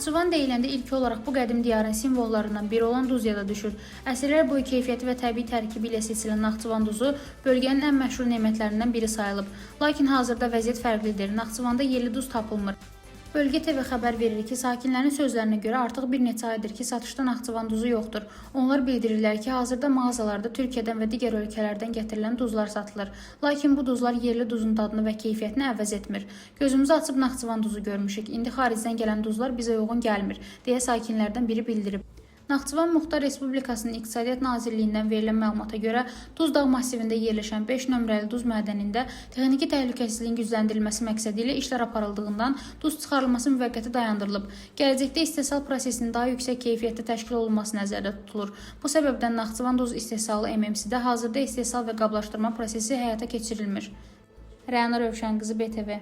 Naxçıvan deyiləndə ilk olaraq bu qədim diyarın simvollarından biri olan duz yada düşür. Əsrlər boyu keyfiyyəti və təbii tərkibi ilə seçilən Naxçıvan duzu bölgənin ən məşhur nemətlərindən biri sayılıb. Lakin hazırda vəziyyət fərqlidir. Naxçıvanda yerli duz tapılmır. Bölgə TV xəbər verir ki, sakinlərin sözlərinə görə artıq bir neçə aydır ki, satışda Naxçıvan duzu yoxdur. Onlar bildirirlər ki, hazırda mağazalarda Türkiyədən və digər ölkələrdən gətirilən duzlar satılır. Lakin bu duzlar yerli duzun dadını və keyfiyyətini əvəz etmir. Gözümüzü açıb Naxçıvan duzu görmüşük. İndi xaricdən gələn duzlar bizə uyğun gəlmir, deyə sakinlərdən biri bildirib. Naxçıvan Muxtar Respublikasının İqtisadiyyat Nazirliyindən verilən məlumata görə Duz dağ massivində yerləşən 5 nömrəli duz mədənində texniki təhlükəsizliyin gücləndirilməsi məqsədi ilə işlər aparıldığından duz çıxarılması müvəqqəti dayandırılıb. Gələcəkdə istehsal prosesinin daha yüksək keyfiyyətdə təşkil olunması nəzərdə tutulur. Bu səbəbdən Naxçıvan duz istehsalı MMC-də hazırda istehsal və qablaşdırma prosesi həyata keçirilmir. Rəna Rövşənqızı, BTV.